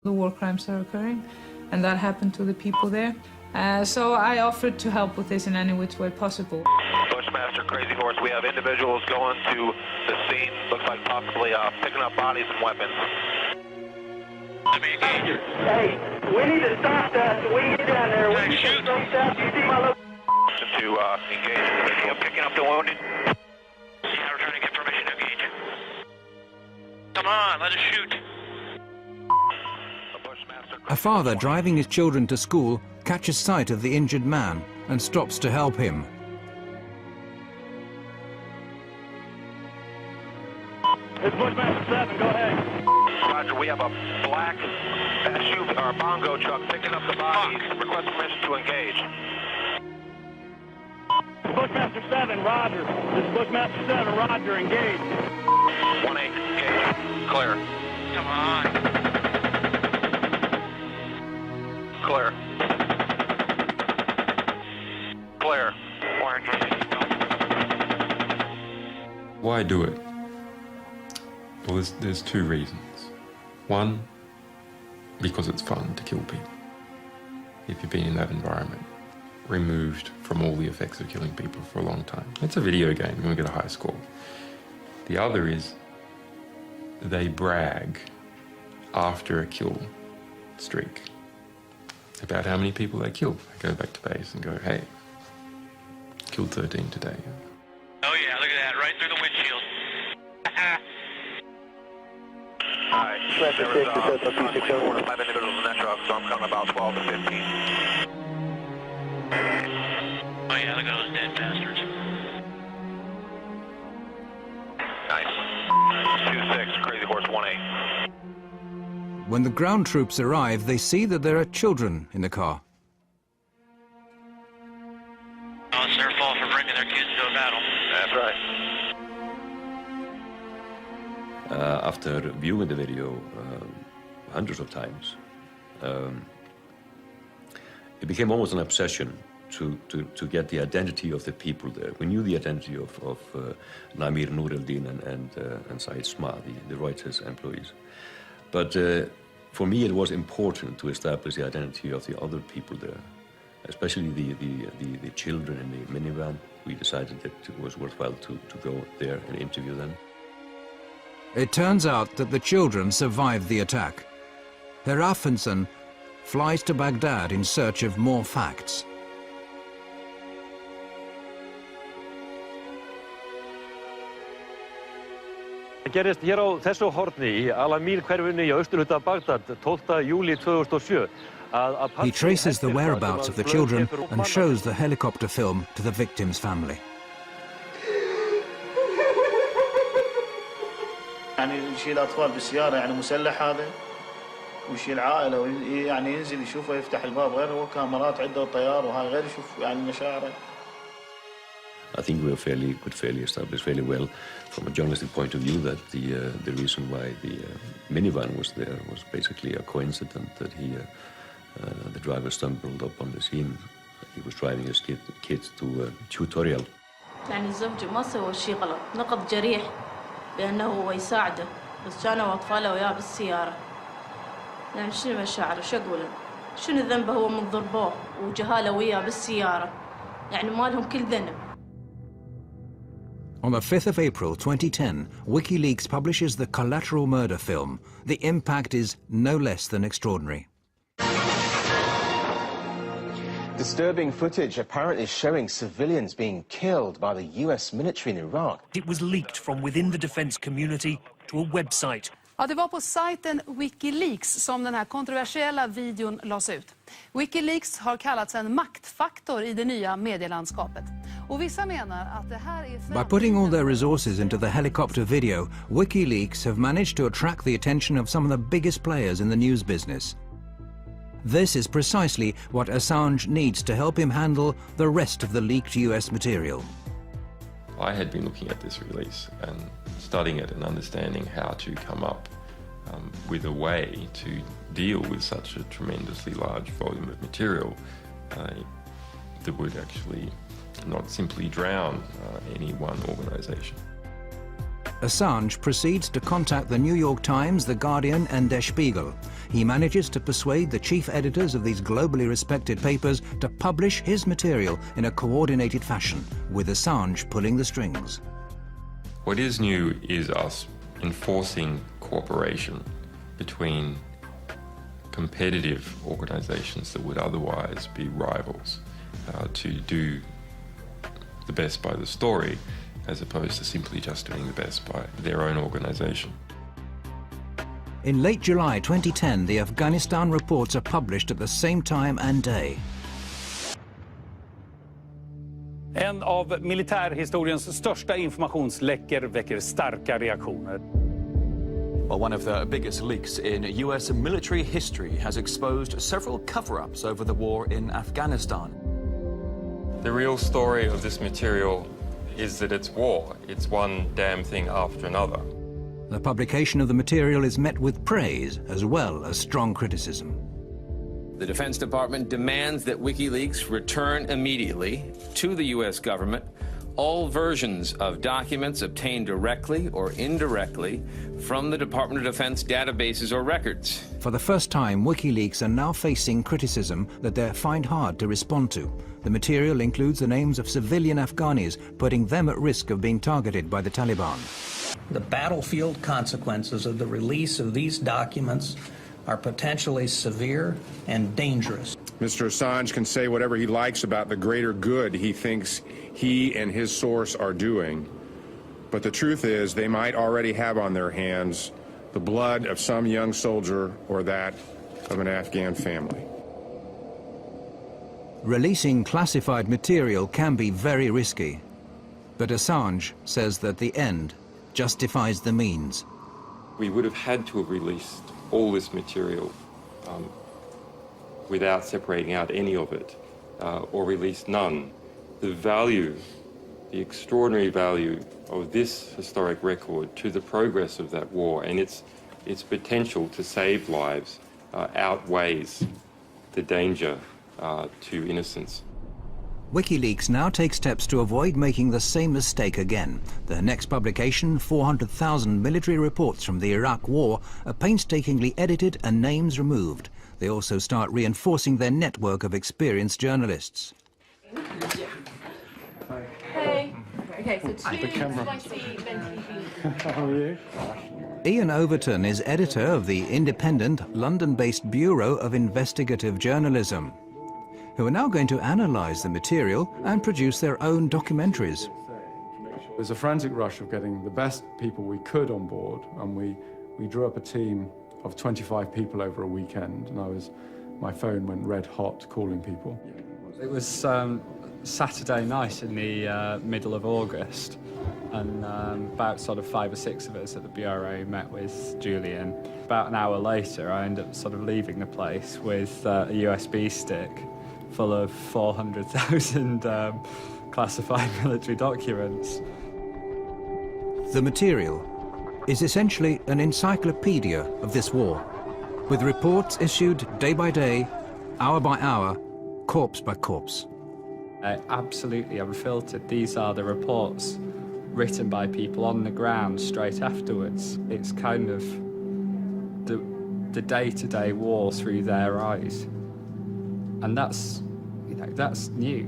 The war crimes are occurring, and that happened to the people there. So I offered to help with this in any which way possible. Bushmaster, Crazy Horse, we have individuals going to the scene, looks like possibly picking up bodies and weapons. Hey, we need to stop that so we can get down there. We need to stop that. You see my location? To engage in the video, picking up the wounded. Yeah, we're trying to get permission to engage. Come on, let us shoot. A father driving his children to school catches sight of the injured man and stops to help him. It's Bushmaster 7, go ahead. Roger, we have a black SUV or bongo truck picking up the bodies. Request permission to engage. Bushmaster 7, Roger. This is Bushmaster 7, Roger, engage. 1-8, engage. Clear. Come on. Clear. Clear. Why do it? Well, there's two reasons. One, because it's fun to kill people. If you've been in that environment, removed from all the effects of killing people for a long time. It's a video game, you want to get a high score. The other is they brag after a kill streak about how many people they killed. They go back to base and go, hey, killed 13 today. Oh yeah, look at that, right through the windshield. Alright, there was 4 to 5 individuals in that truck, so I'm counting about 12 to 15. Oh yeah, look at those dead bastards. Nice. 2-6, Crazy Horse 1-8. When the ground troops arrive, they see that there are children in the car. Oh, it's their fault for bringing their kids to a battle. That's right. After viewing the video hundreds of times, it became almost an obsession to get the identity of the people there. We knew the identity of Namir Nureldin and Said Sma, the Reuters employees. But for me, it was important to establish the identity of the other people there, especially the children in the minivan. We decided that it was worthwhile to go there and interview them. It turns out that the children survived the attack. Herr Affensen flies to Baghdad in search of more facts. Það gerist hér á þessu horni í Al-Amir hverfinu í austurhluta Bagdad 12. júlí 2007. He traces the whereabouts of the children and shows the helicopter film to the victim's family. يعني يشيل أطفال بالسيارة يعني مسلح هذا ويشيل عائلة يعني ينزل يشوفه يفتح الباب غير هو كاميرات عنده طيار وهاي غير يشوف يعني مشاعره. I think we could fairly establish fairly well from a journalistic point of view that the reason why the minivan was there was basically a coincidence that the driver stumbled up on the scene. He was driving his kids to a tutorial. يعني الزوج ما سوى شيء غلط، نقض جريح بأنه هو يساعده، بس كانوا أطفاله وياه بالسيارة. يعني شنو مشاعره؟ شو أقوله؟ شنو ذنبه هو من ضربوه وجهاله وياه بالسيارة؟ يعني ما لهم كل ذنب. On the 5th of April 2010, Wikileaks publishes the collateral murder film. The impact is no less than extraordinary. Disturbing footage apparently showing civilians being killed by the US military in Iraq. It was leaked from within the defense community to a website. Ja, det var på sajten Wikileaks som den här kontroversiella videon lades ut. Wikileaks har kallats en maktfaktor i det nya medielandskapet. Och vissa menar att det här är... By putting all their resources into the helicopter video, Wikileaks have managed to attract the attention of some of the biggest players in the news business. This is precisely what Assange needs to help him handle the rest of the leaked US material. I had been looking at this release and studying it and understanding how to come up with a way to deal with such a tremendously large volume of material that would actually not simply drown any one organisation. Assange proceeds to contact the New York Times, The Guardian and Der Spiegel. He manages to persuade the chief editors of these globally respected papers to publish his material in a coordinated fashion, with Assange pulling the strings. What is new is us enforcing cooperation between competitive organisations that would otherwise be rivals to do the best by the story, as opposed to simply just doing the best by their own organisation. In late July 2010, the Afghanistan reports are published at the same time and day. En av militärhistoriens största informationsläckor väcker starka reaktioner. Well, one of the biggest leaks in US military history has exposed several cover-ups over the war in Afghanistan. The real story of this material is that it's war. It's one damn thing after another. The publication of the material is met with praise as well as strong criticism. The Defense Department demands that Wikileaks return immediately to the U.S. government all versions of documents obtained directly or indirectly from the Department of Defense databases or records. For the first time, WikiLeaks are now facing criticism that they find hard to respond to. The material includes the names of civilian Afghanis, putting them at risk of being targeted by the Taliban. The battlefield consequences of the release of these documents are potentially severe and dangerous. Mr. Assange can say whatever he likes about the greater good he thinks he and his source are doing, but the truth is they might already have on their hands the blood of some young soldier or that of an Afghan family. Releasing classified material can be very risky, but Assange says that the end justifies the means. We would have had to have released all this material without separating out any of it, or released none. The value, the extraordinary value of this historic record to the progress of that war and its potential to save lives outweighs the danger to innocence. WikiLeaks now takes steps to avoid making the same mistake again. Their next publication, 400,000 military reports from the Iraq War, are painstakingly edited and names removed. They also start reinforcing their network of experienced journalists. Hey. Okay, so two spicy venti. How are you? Ian Overton is editor of the independent London-based Bureau of Investigative Journalism, who are now going to analyse the material and produce their own documentaries. There's a frantic rush of getting the best people we could on board, and we drew up a team of 25 people over a weekend, and my phone went red hot calling people. It was Saturday night in the middle of August, and about sort of 5 or 6 of us at the Bureau met with Julian. About an hour later, I ended up sort of leaving the place with a USB stick full of 400,000 classified military documents. The material is essentially an encyclopedia of this war, with reports issued day by day, hour by hour, corpse by corpse. Absolutely unfiltered. These are the reports written by people on the ground straight afterwards. It's kind of the day-to-day war through their eyes. And that's new.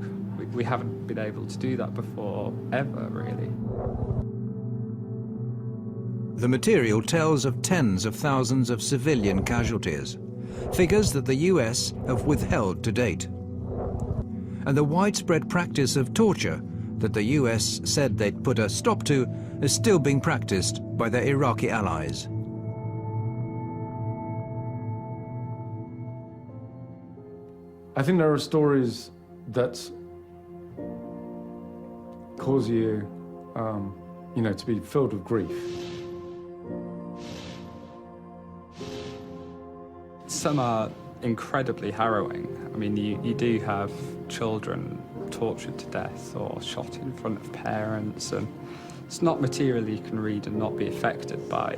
We haven't been able to do that before, ever, really. The material tells of tens of thousands of civilian casualties, figures that the US have withheld to date, and the widespread practice of torture that the US said they'd put a stop to is still being practiced by their Iraqi allies. I think there are stories that cause you, to be filled with grief. Some are incredibly harrowing. I mean, you do have children tortured to death or shot in front of parents, and it's not material you can read and not be affected by.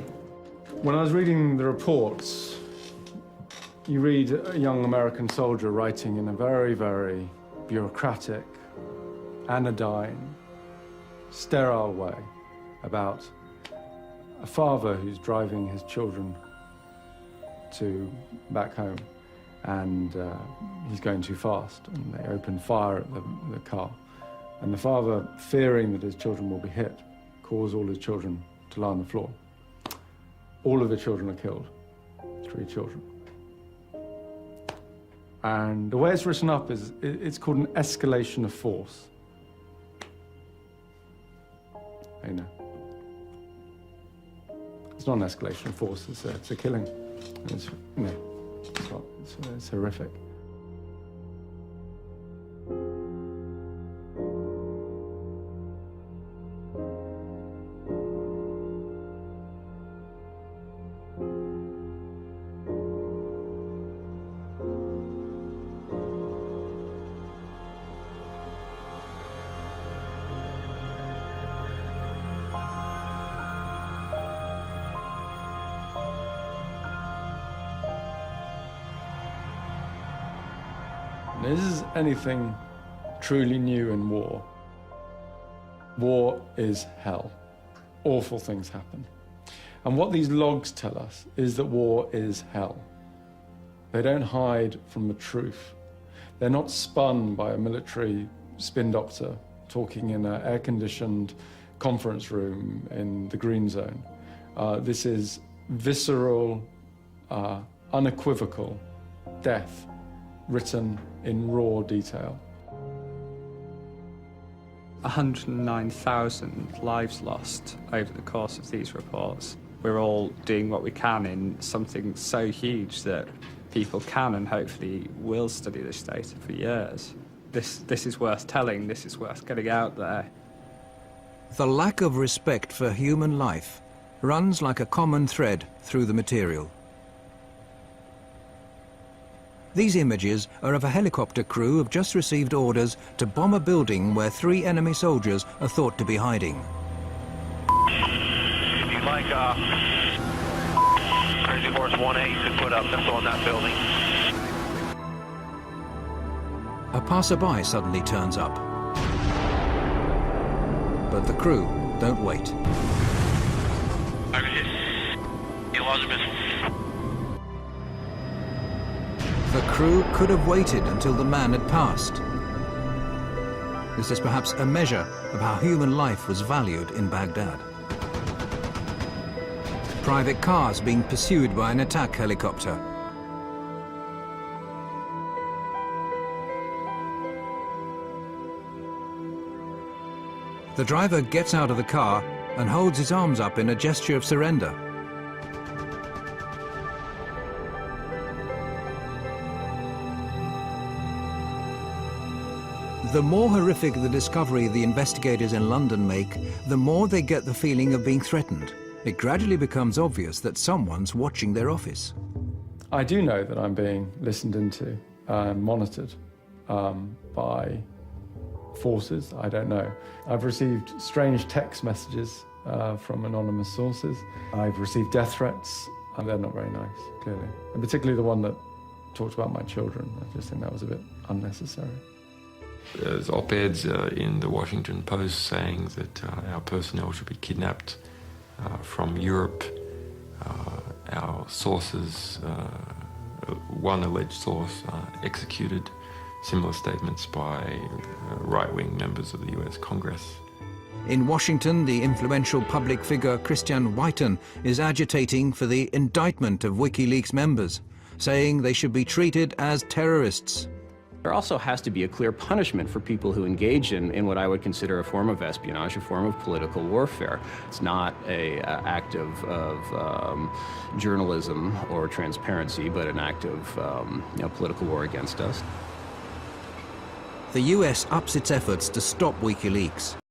When I was reading the reports, you read a young American soldier writing in a very, very bureaucratic, anodyne, sterile way about a father who's driving his children back home, and he's going too fast, and they open fire at the car. And the father, fearing that his children will be hit, calls all his children to lie on the floor. All of the children are killed, 3 children. And the way it's written up is, it's called an escalation of force. You know. It's not an escalation of force, it's a killing. It's, you know, it's horrific. This is anything truly new in war. War is hell. Awful things happen. And what these logs tell us is that war is hell. They don't hide from the truth. They're not spun by a military spin doctor talking in an air-conditioned conference room in the green zone. This is visceral, unequivocal death written in raw detail. 109,000 lives lost over the course of these reports. We're all doing what we can in something so huge that people can and hopefully will study this data for years. This is worth telling, this is worth getting out there. The lack of respect for human life runs like a common thread through the material. These images are of a helicopter crew who have just received orders to bomb a building where 3 enemy soldiers are thought to be hiding. If you'd like, Crazy Horse 1A to put a missile in that building. A passerby suddenly turns up. But the crew don't wait. You lost a missile. The crew could have waited until the man had passed. This is perhaps a measure of how human life was valued in Baghdad. Private cars being pursued by an attack helicopter. The driver gets out of the car and holds his arms up in a gesture of surrender. The more horrific the discovery the investigators in London make, the more they get the feeling of being threatened. It gradually becomes obvious that someone's watching their office. I do know that I'm being listened into and monitored by forces. I don't know. I've received strange text messages from anonymous sources. I've received death threats, and they're not very nice, clearly. And particularly the one that talked about my children. I just think that was a bit unnecessary. There's op-eds in the Washington Post saying that our personnel should be kidnapped from Europe. Our sources, one alleged source, executed. Similar statements by right-wing members of the US Congress. In Washington, the influential public figure Christian Whiten is agitating for the indictment of Wikileaks members, saying they should be treated as terrorists. There also has to be a clear punishment for people who engage in what I would consider a form of espionage, a form of political warfare. It's not an act of journalism or transparency, but an act of political war against us. The US ups its efforts to stop WikiLeaks.